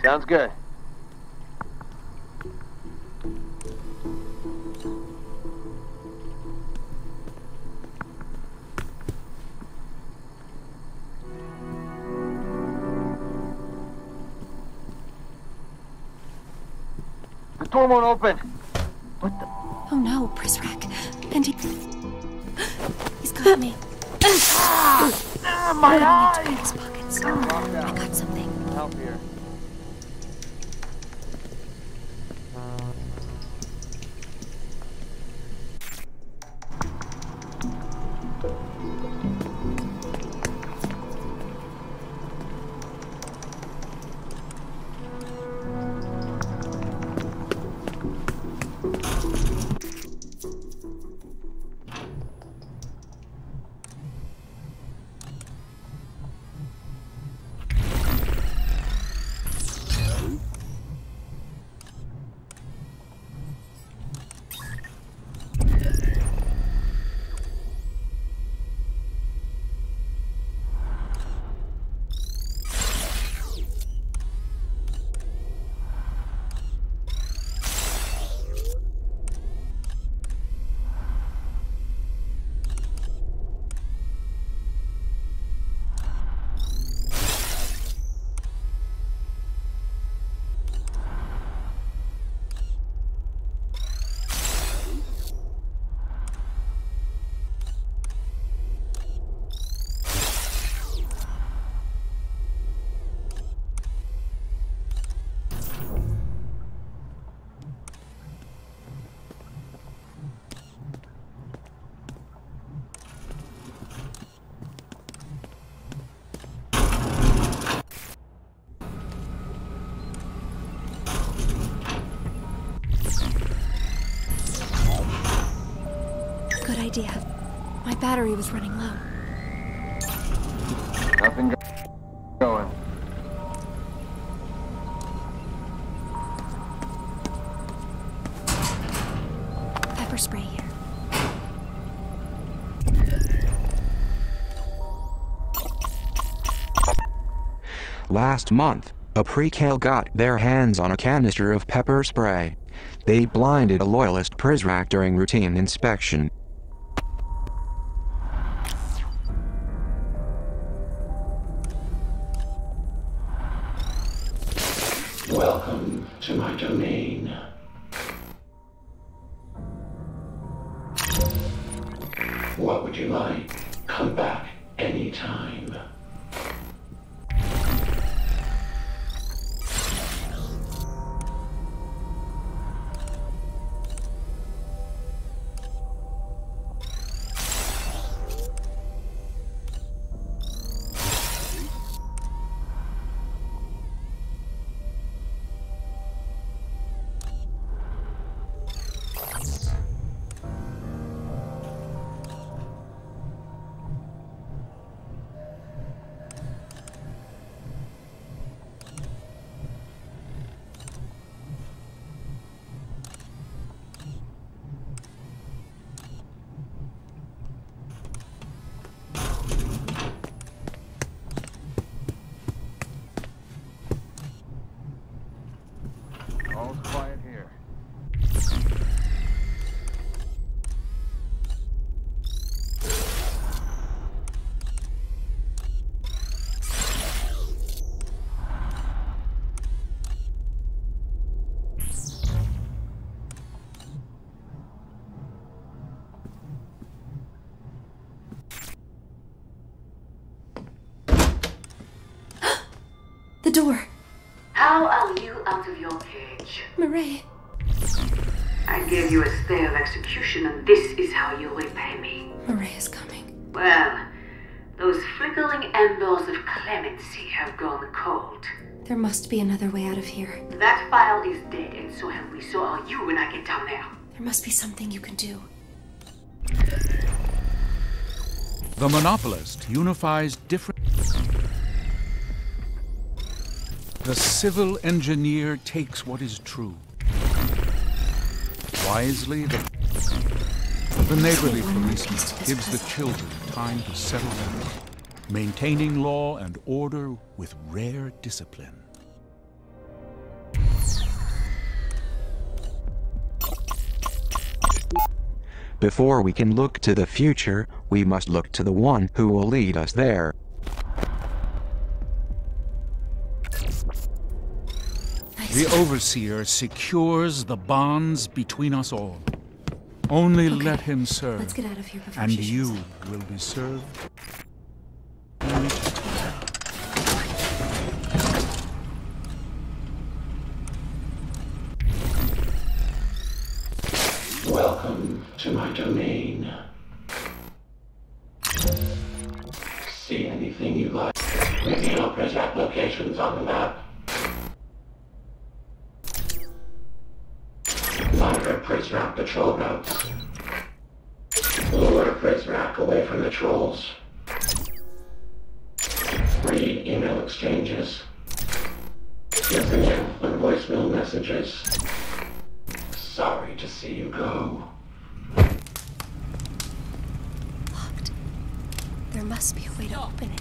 Sounds good. The door won't open. What the? Oh no, Prisrak. And he's got me. My eyes! Into his pockets. I got something. Help here. Good idea. My battery was running low. Nothing going. Pepper spray here. Last month, A precal got their hands on a canister of pepper spray. They blinded a loyalist Prizrak during routine inspection. Welcome to my domain. What would you like? Come back anytime. All's quiet here. The door. How are you out of your cage? Murray. I gave you a stay of execution, and this is how you repay me. Murray is coming. Well, those flickering embers of clemency have gone cold. There must be another way out of here. That file is dead, and so have we. So are you when I get down there. There must be something you can do. The monopolist unifies different... The civil engineer takes what is true. Wisely, the neighborly policeman gives the children time to settle down, maintaining law and order with rare discipline. Before we can look to the future, we must look to the one who will lead us there. The Overseer secures the bonds between us all. Only Okay, let him serve, let's get out of here before and she shows you up. will be served. Welcome to my domain. See anything you like? Maybe I'll present locations on the map. Monitor Prizrak patrol routes. Lure Prizrak away from the trolls. Read email exchanges. Listen in on voicemail messages. Sorry to see you go. Locked. There must be a way to open it.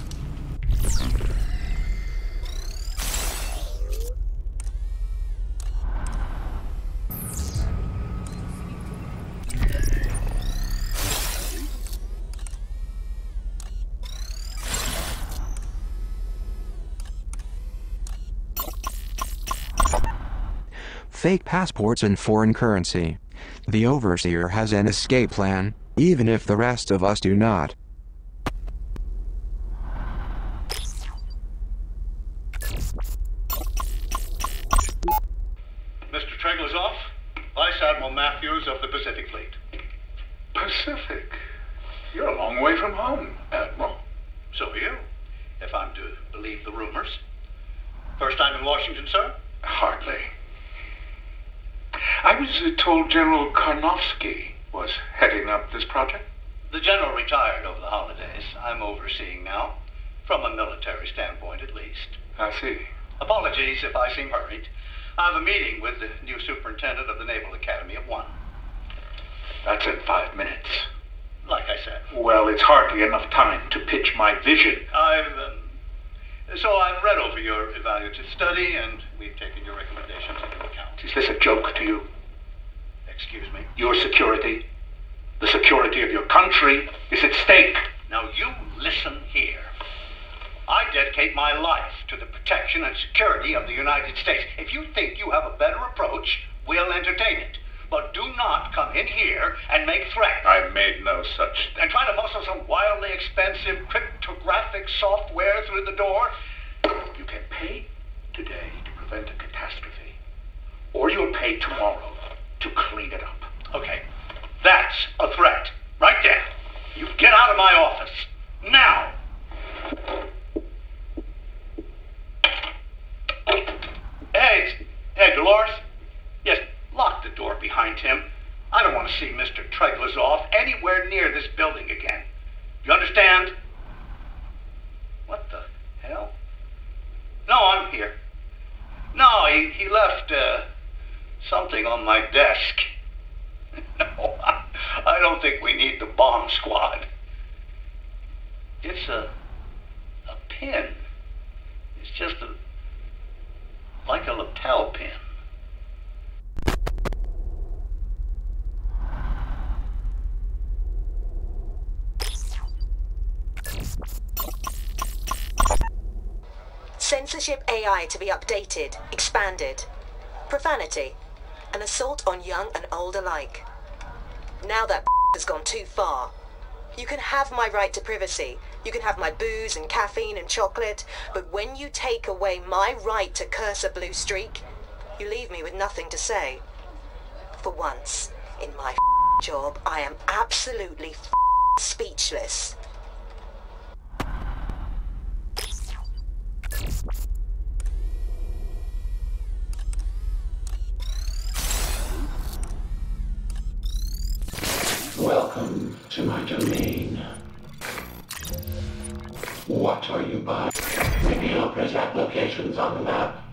Fake passports and foreign currency. The Overseer has an escape plan, even if the rest of us do not. Mr. Treglazov, Vice Admiral Matthews of the Pacific Fleet. Pacific? You're a long way from home, Admiral. So are you, if I'm to believe the rumors. First time in Washington, sir? Hardly. I was told General Karnofsky was heading up this project. The general retired over the holidays. I'm overseeing now, from a military standpoint at least. I see. Apologies if I seem hurried. I have a meeting with the new superintendent of the Naval Academy at 1. That's in 5 minutes. Like I said. Well, it's hardly enough time to pitch my vision. I've So I've read over your evaluative study, and we've taken your recommendations into account. Is this a joke to you? Excuse me? Your security, the security of your country, is at stake. Now you listen here. I dedicate my life to the protection and security of the United States. If you think you have a better approach, we'll entertain it. But do not come in here and make threats. I made no such... And try to muscle some wildly expensive cryptographic software through the door. You can pay today to prevent a catastrophe. Or you'll pay tomorrow to clean it up. Okay, that's a threat. Right there. You get out of my office. Now. Hey, Dolores. Yes, lock the door behind him. I don't want to see Mr. Treglazov anywhere near this building again. You understand? What the hell? No, I'm here. No, he left something on my desk. No, I don't think we need the bomb squad. It's a pin. It's just like a lapel pin. Censorship AI to be updated, expanded. Profanity. An assault on young and old alike. Now that has gone too far. You can have my right to privacy. You can have my booze and caffeine and chocolate. But when you take away my right to curse a blue streak, you leave me with nothing to say. For once, in my job, I am absolutely speechless. Welcome to my domain. What are you buying? Maybe I'll press applications on the map.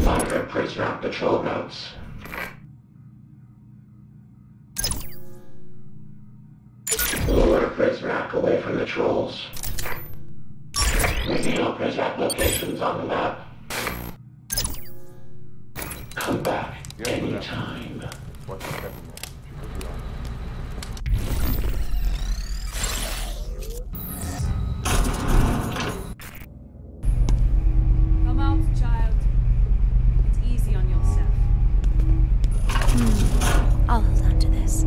Fire a prisoner on patrol routes. Lure a prisoner away from the trolls. Maybe I'll press applications on the map. Come back anytime. Come out, child. It's easy on yourself. I'll hold on to this.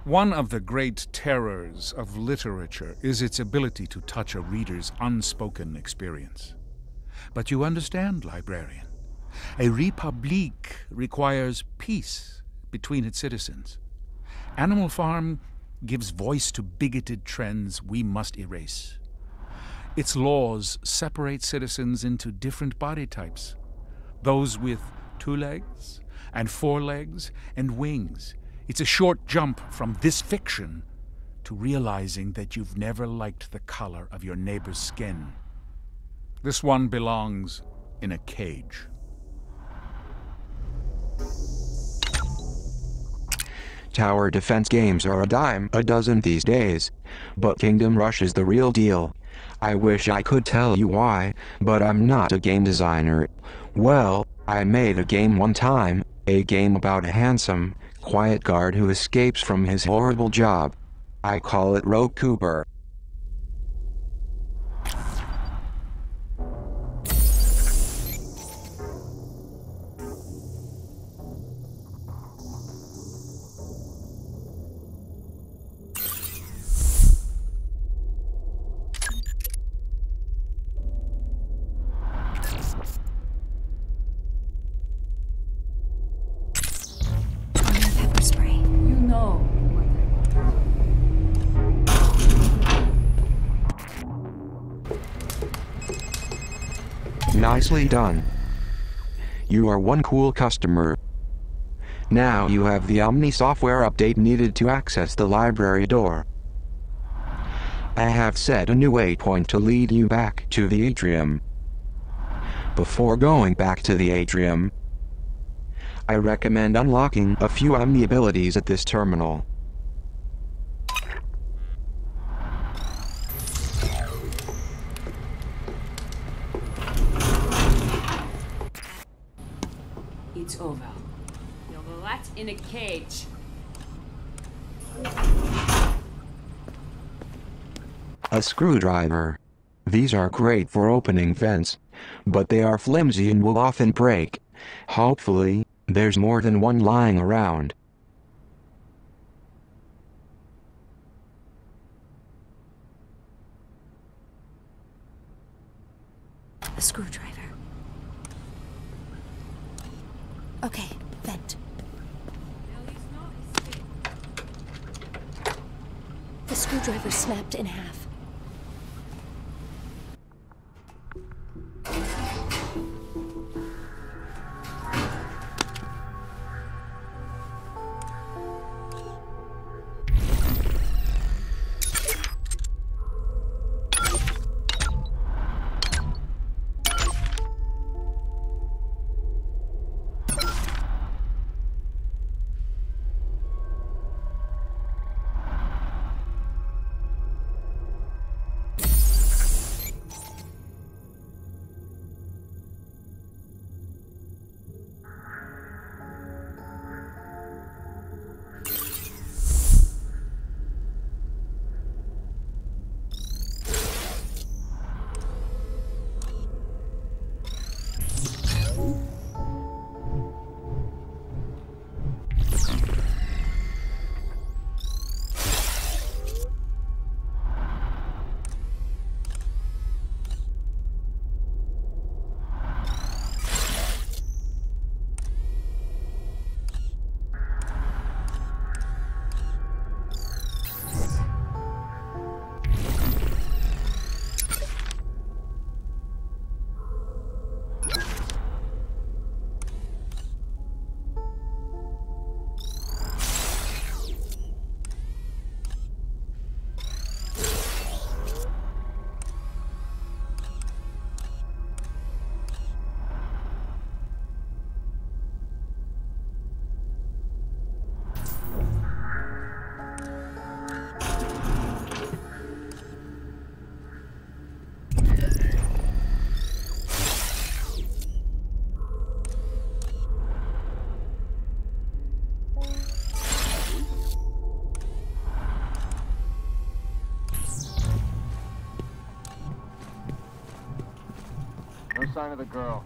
One of the great terrors of literature is its ability to touch a reader's unspoken experience. But you understand, librarian, a republique requires peace between its citizens. Animal Farm gives voice to bigoted trends we must erase. Its laws separate citizens into different body types, those with 2 legs and 4 legs and wings. It's a short jump from this fiction to realizing that you've never liked the color of your neighbor's skin. This one belongs in a cage. Tower defense games are a dime a dozen these days, but Kingdom Rush is the real deal. I wish I could tell you why, but I'm not a game designer. Well, I made a game one time, a game about a handsome, quiet guard who escapes from his horrible job. I call it Rogue Cooper. Nicely done. You are one cool customer. Now you have the Omni software update needed to access the library door. I have set a new waypoint to lead you back to the atrium. Before going back to the atrium, I recommend unlocking a few Omni abilities at this terminal. It's over. You're the rat in a cage. A screwdriver. These are great for opening vents, but they are flimsy and will often break. Hopefully, there's more than one lying around. A screwdriver. Okay, vent. The screwdriver snapped in half. No sign of the girl.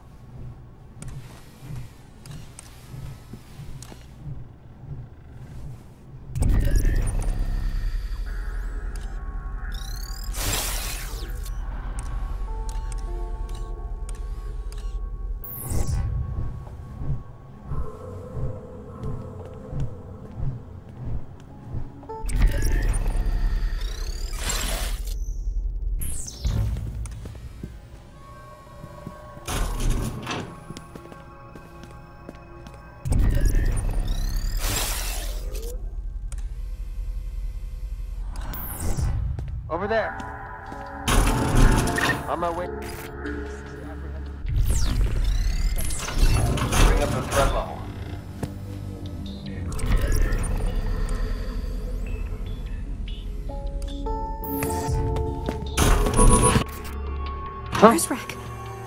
Over there. On my way. Bring up the threat level. Where's Rack?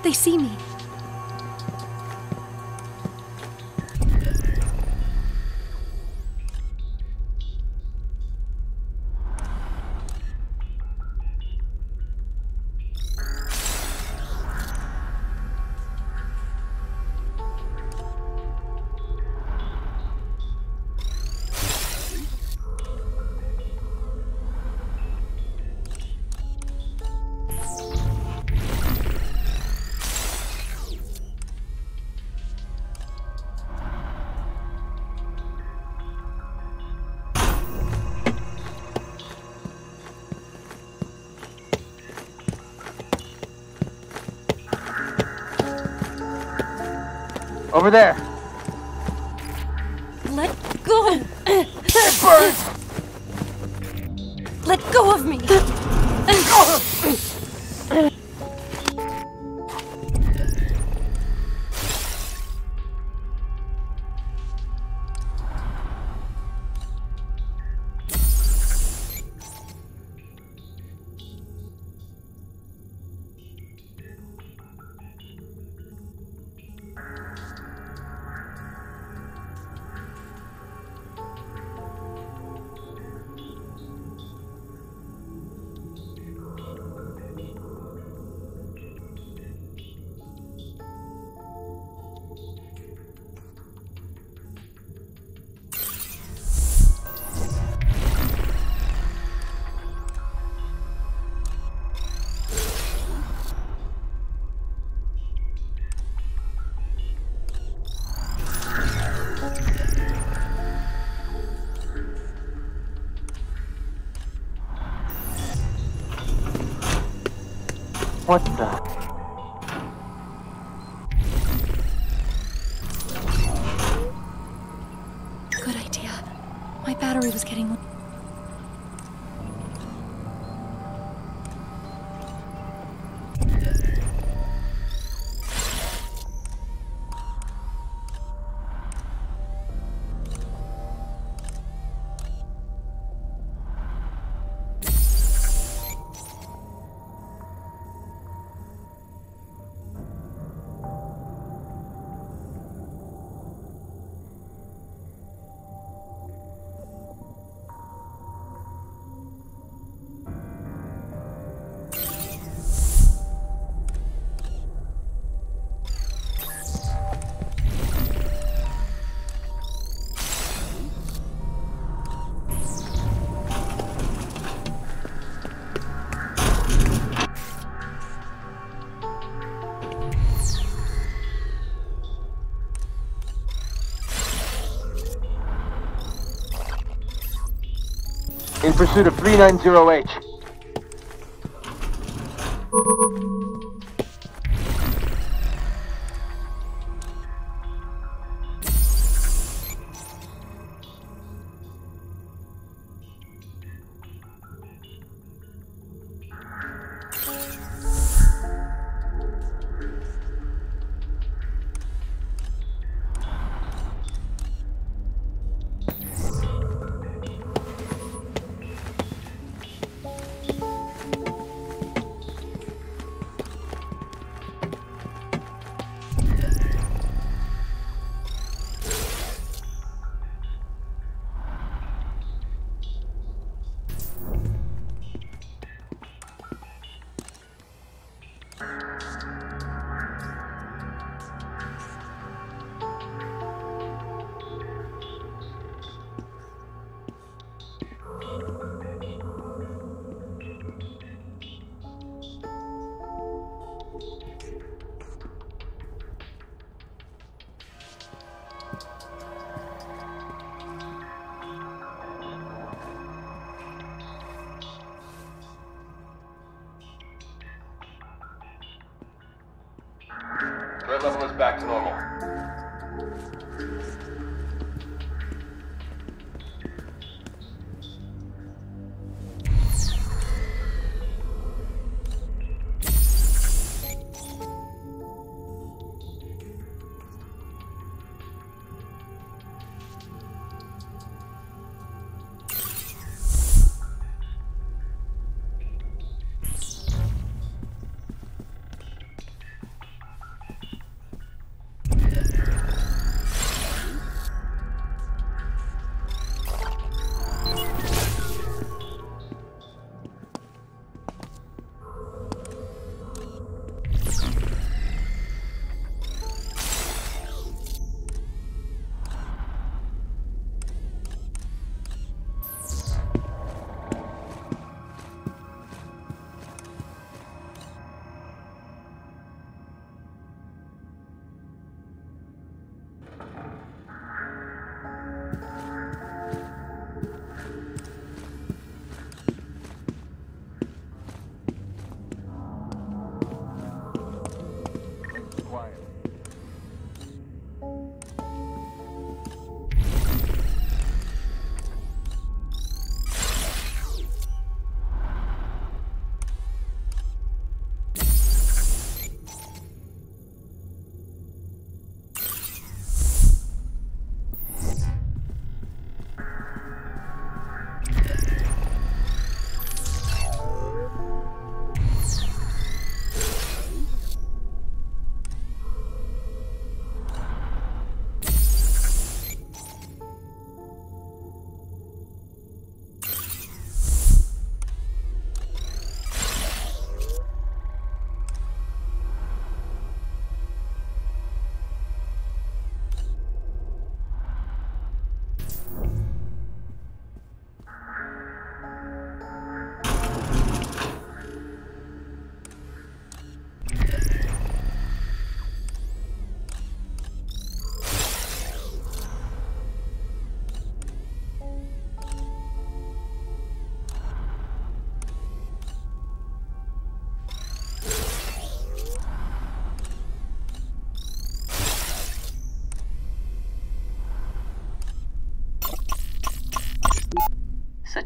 They see me. Over there. Let go! It burns! Let go of me! What the? Good idea. My battery was getting low. In pursuit of 390H. Threat level is back to normal.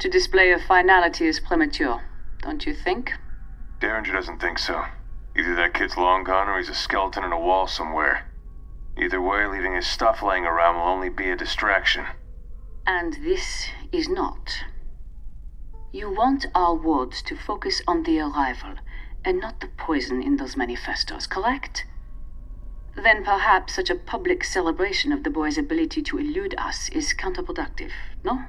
Such a display of finality is premature, don't you think? Derringer doesn't think so. Either that kid's long gone or he's a skeleton in a wall somewhere. Either way, leaving his stuff laying around will only be a distraction. And this is not. You want our wards to focus on the arrival, and not the poison in those manifestos, correct? Then perhaps such a public celebration of the boy's ability to elude us is counterproductive, no?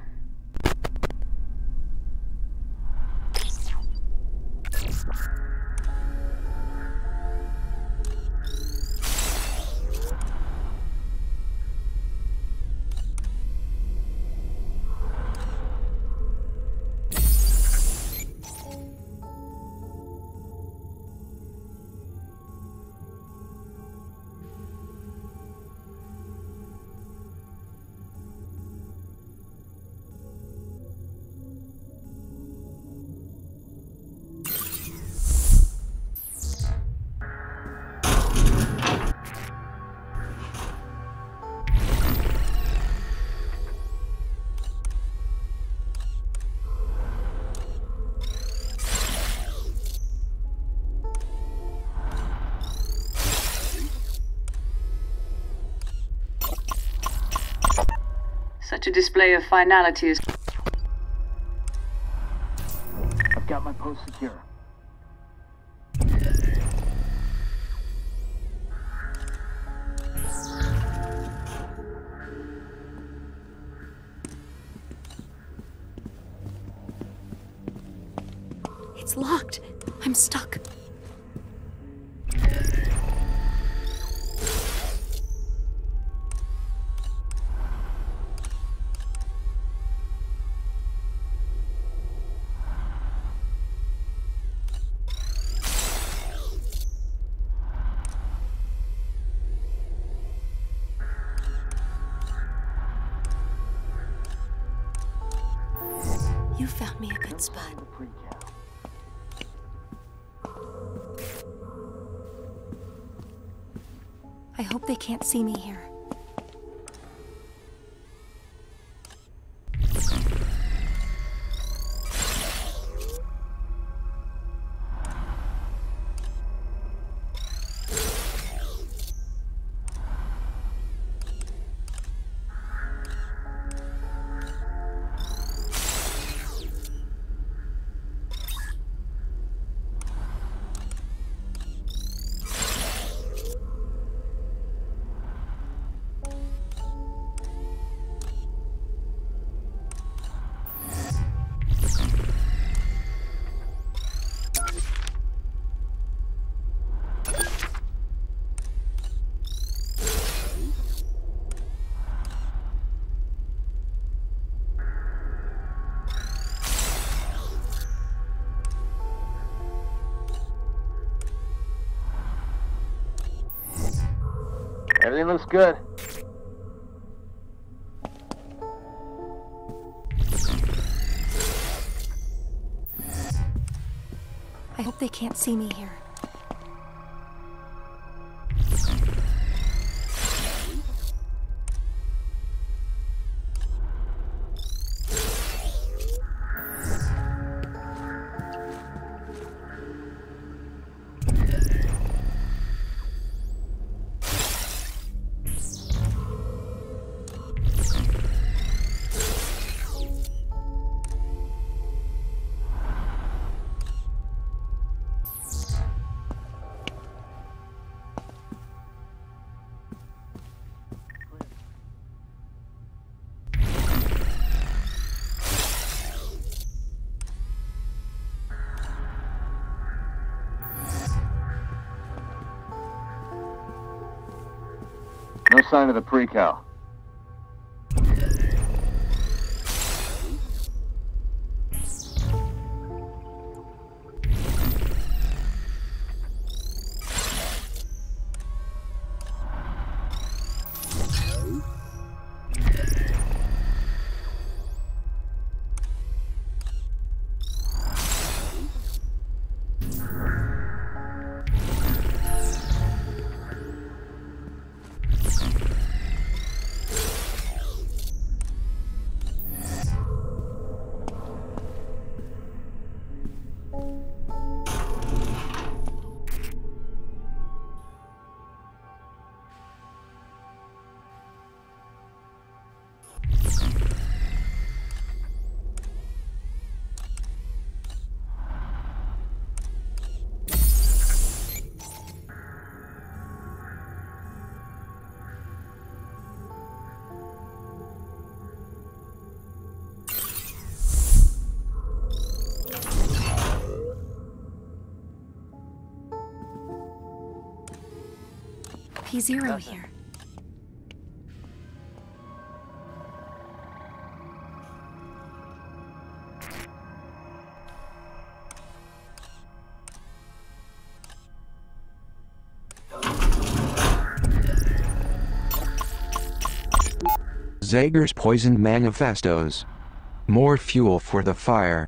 Such a display of finality is... I've got my post secure. It's locked. I'm stuck. You found me a good spot. I hope they can't see me here. Everything looks good. I hope they can't see me here. No sign of the pre-cal. P0 here. Zager's poisoned manifestos. More fuel for the fire.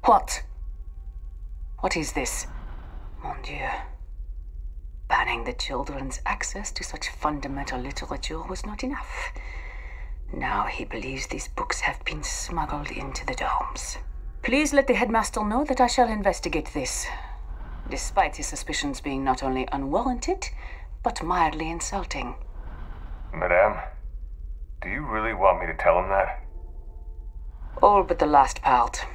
What? What is this? Mon Dieu. Banning the children's access to such fundamental literature was not enough. Now he believes these books have been smuggled into the domes. Please let the headmaster know that I shall investigate this, despite his suspicions being not only unwarranted, but mildly insulting. Madame, do you really want me to tell him that? All but the last part.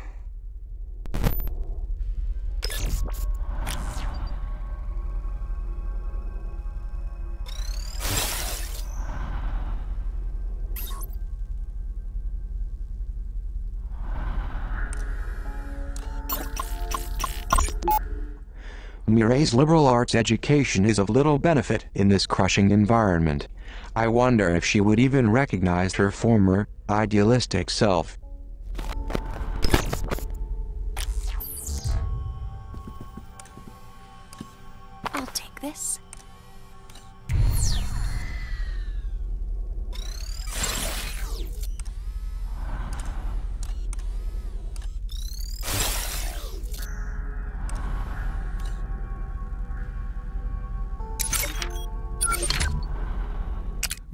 Mireille's liberal arts education is of little benefit in this crushing environment. I wonder if she would even recognize her former, idealistic self. I'll take this.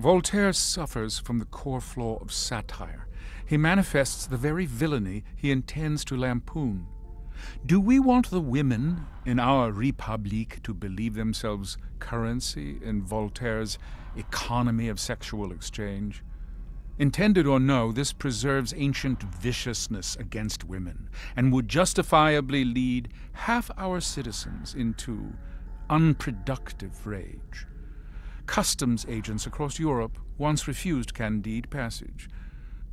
Voltaire suffers from the core flaw of satire. He manifests the very villainy he intends to lampoon. Do we want the women in our République to believe themselves currency in Voltaire's economy of sexual exchange? Intended or no, this preserves ancient viciousness against women and would justifiably lead half our citizens into unproductive rage. Customs agents across Europe once refused Candide passage.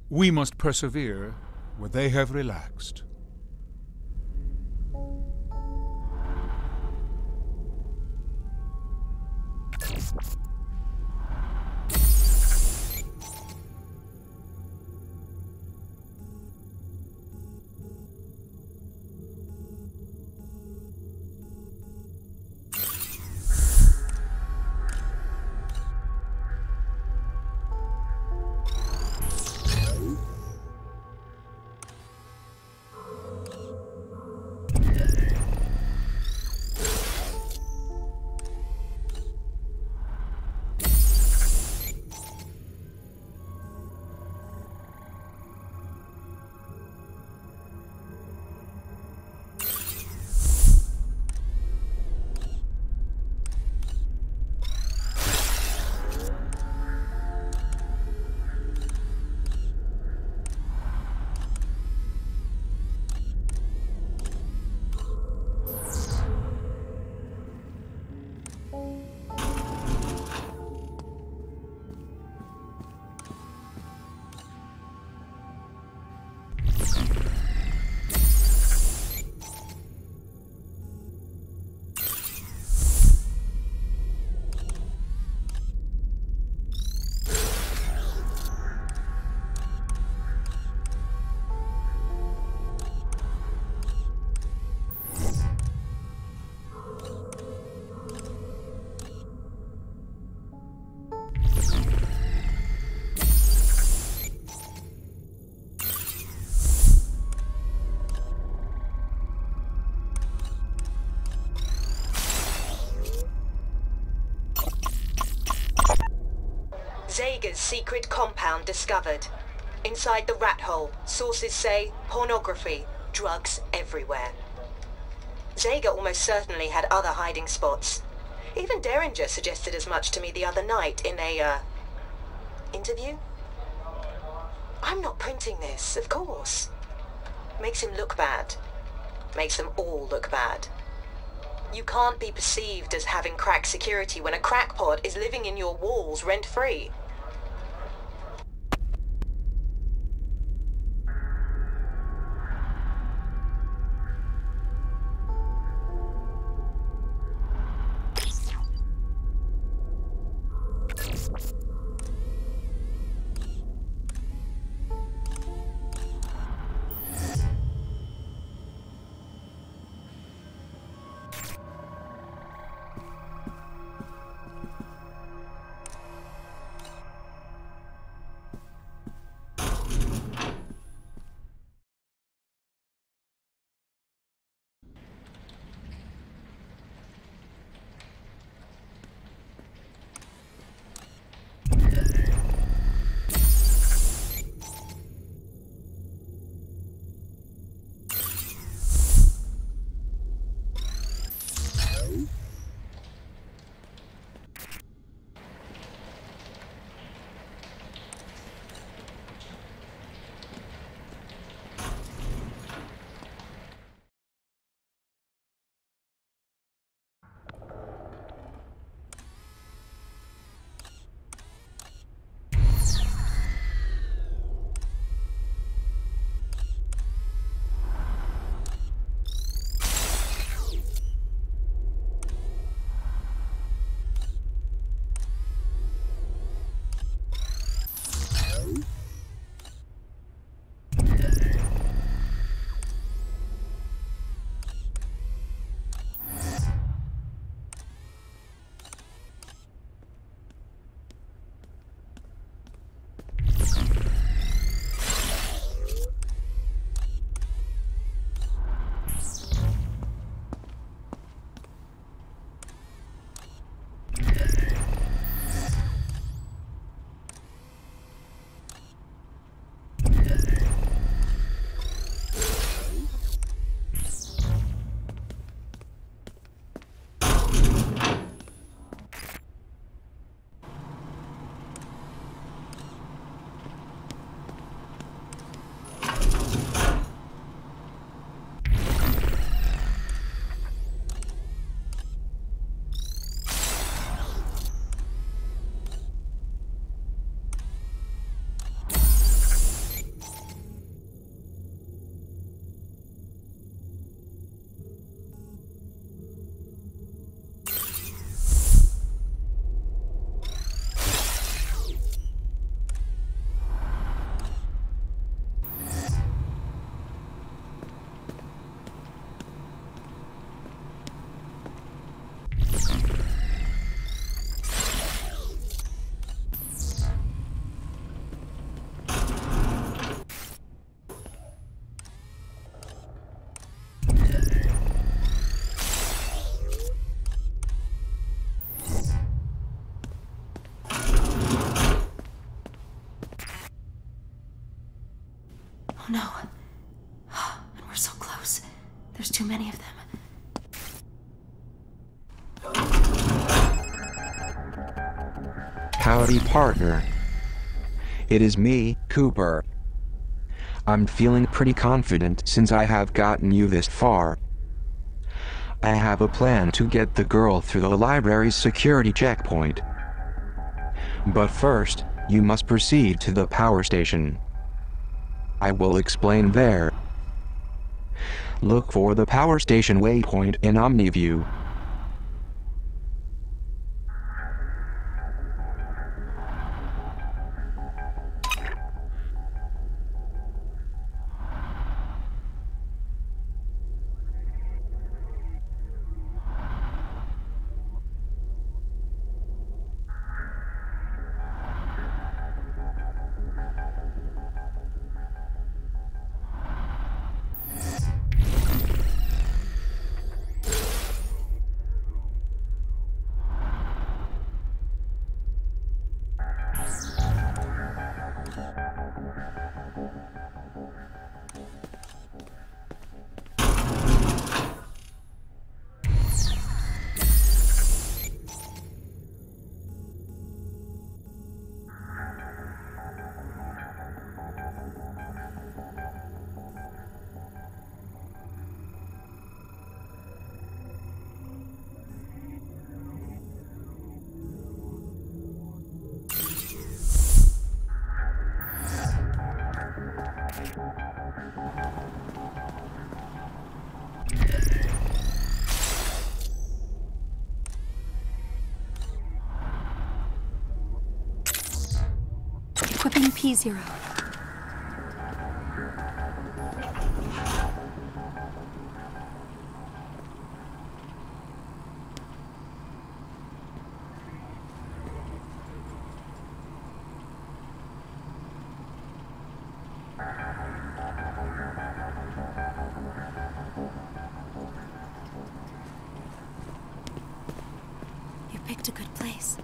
We must persevere where they have relaxed. Zager's secret compound discovered. Inside the rat hole, sources say pornography, drugs everywhere. Zager almost certainly had other hiding spots. Even Derringer suggested as much to me the other night in a, interview? I'm not printing this, of course. Makes him look bad. Makes them all look bad. You can't be perceived as having crack security when a crackpot is living in your walls rent-free. no. And we're so close. There's too many of them. Howdy, partner. It is me, Cooper. I'm feeling pretty confident since I have gotten you this far. I have a plan to get the girl through the library's security checkpoint. But first, you must proceed to the power station. I will explain there. Look for the power station waypoint in OmniView. Equipping P0. You picked a good place.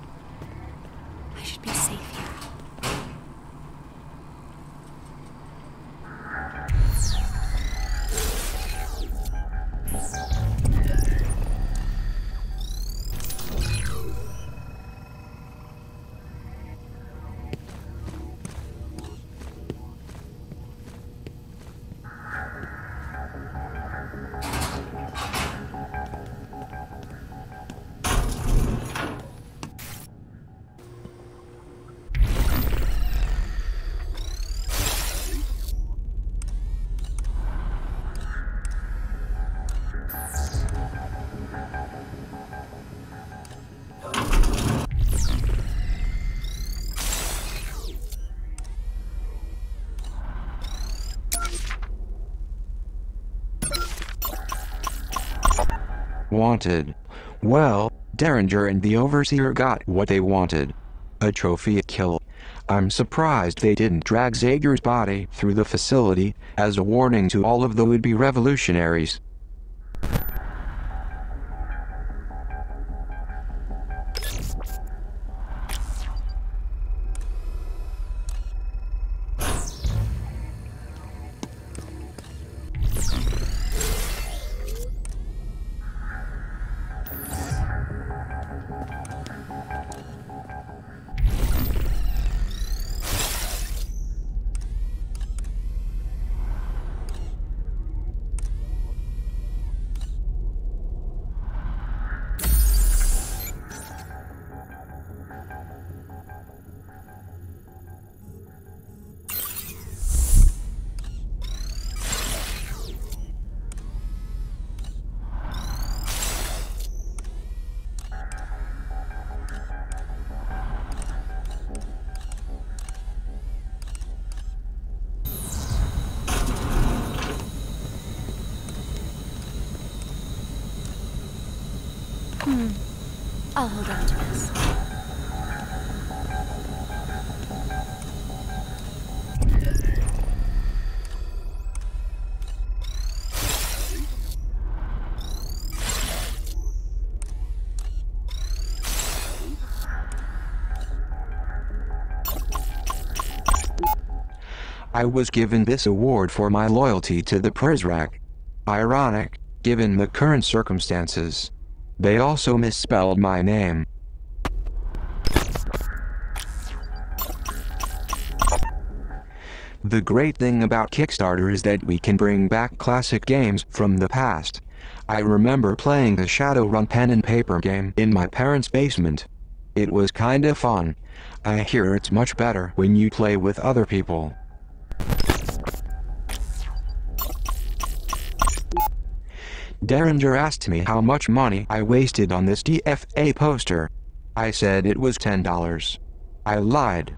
I should be safe here. Wanted. Well, Derringer and the Overseer got what they wanted. A trophy kill. I'm surprised they didn't drag Zager's body through the facility as a warning to all of the would-be revolutionaries. I'll hold on to this. I was given this award for my loyalty to the Prizrak. Ironic, given the current circumstances. They also misspelled my name. The great thing about Kickstarter is that we can bring back classic games from the past. I remember playing the Shadowrun pen and paper game in my parents' basement. It was kinda fun. I hear it's much better when you play with other people. Derringer asked me how much money I wasted on this DFA poster. I said it was $10. I lied.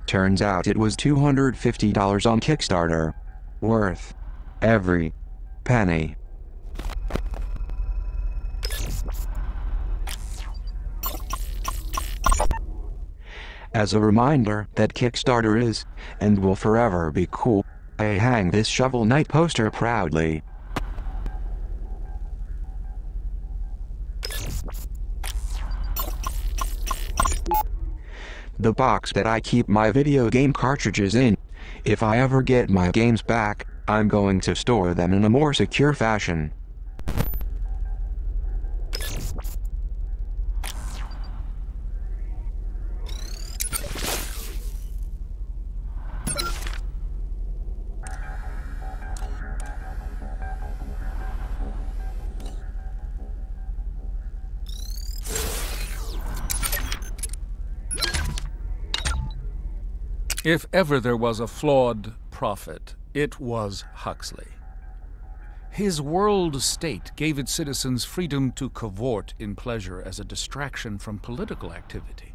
Turns out it was $250 on Kickstarter. Worth every penny. As a reminder that Kickstarter is, and will forever be cool, I hang this Shovel Knight poster proudly. The box that I keep my video game cartridges in. If I ever get my games back, I'm going to store them in a more secure fashion. If ever there was a flawed prophet, it was Huxley. His world state gave its citizens freedom to cavort in pleasure as a distraction from political activity.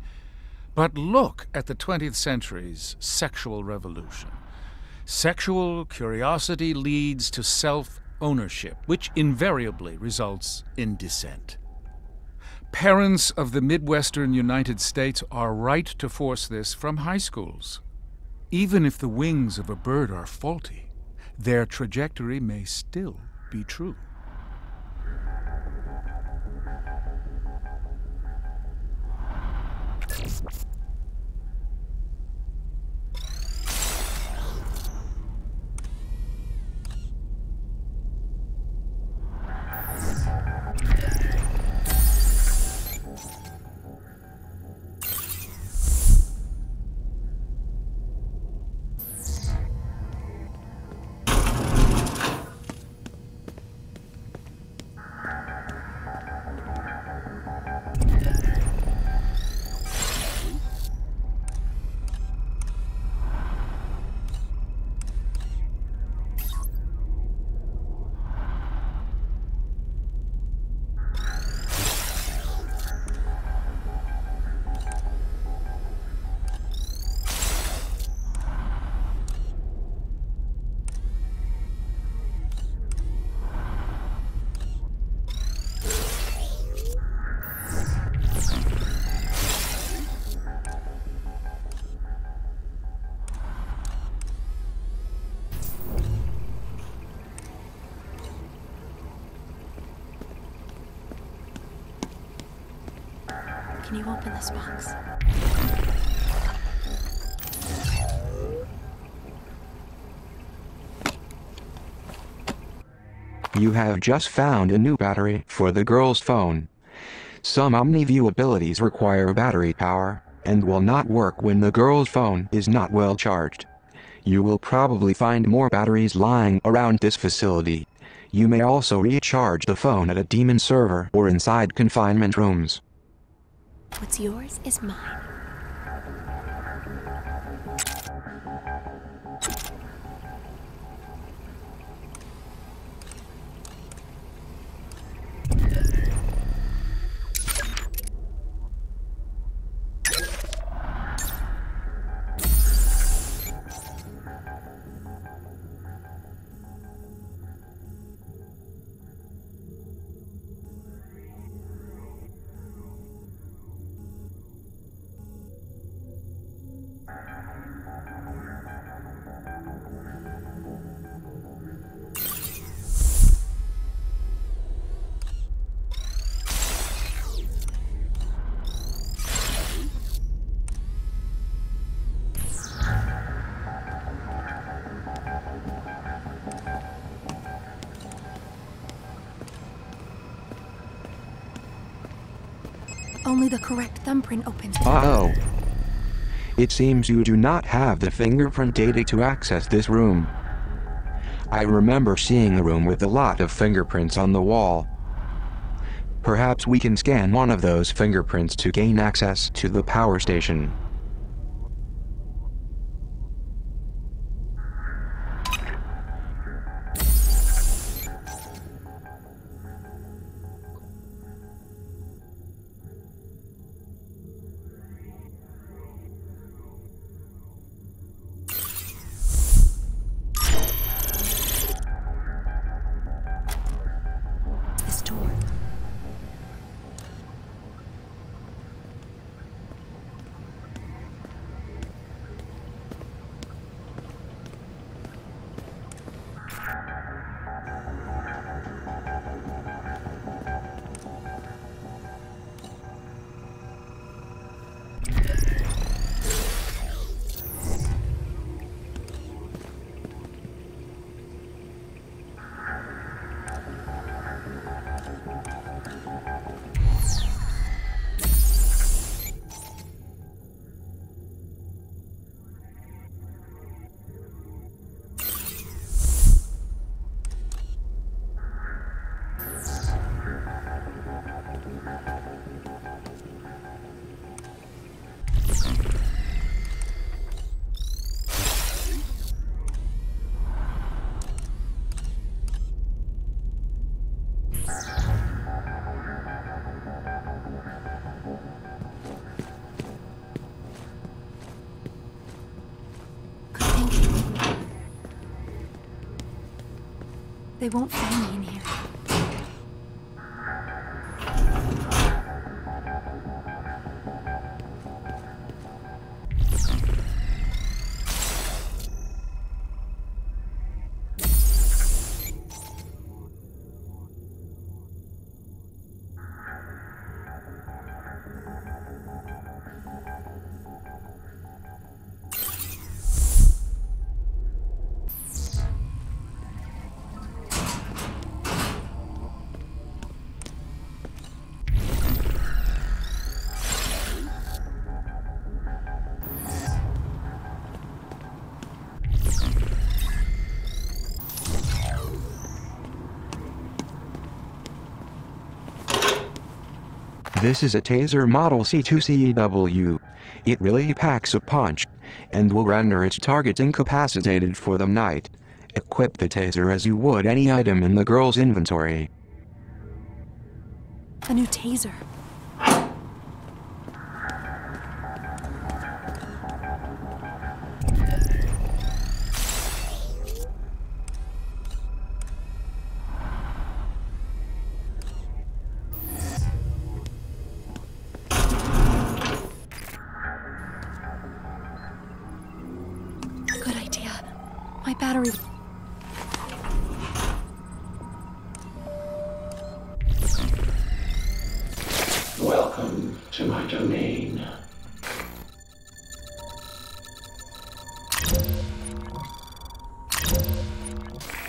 But look at the 20th century's sexual revolution. Sexual curiosity leads to self-ownership, which invariably results in dissent. Parents of the Midwestern United States are right to force this from high schools. Even if the wings of a bird are faulty, their trajectory may still be true. Can you open this box? You have just found a new battery for the girl's phone. Some OmniView abilities require battery power, and will not work when the girl's phone is not well charged. You will probably find more batteries lying around this facility. You may also recharge the phone at a demon server or inside confinement rooms. What's yours is mine. Only the correct thumbprint opens. Uh-oh. It seems you do not have the fingerprint data to access this room. I remember seeing a room with a lot of fingerprints on the wall. Perhaps we can scan one of those fingerprints to gain access to the power station. This door. They won't find me in here. This is a taser model C2CW. It really packs a punch, and will render its target incapacitated for the night. Equip the taser as you would any item in the girl's inventory. A new taser. Good idea. My battery... Welcome to my domain.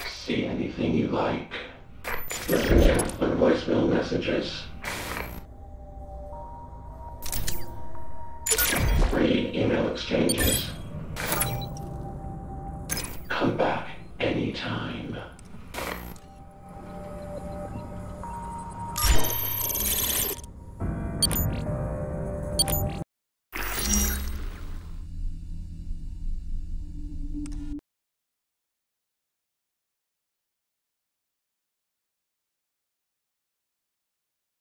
See anything you like. Listen to my voicemail messages. Free email exchanges. Come back anytime.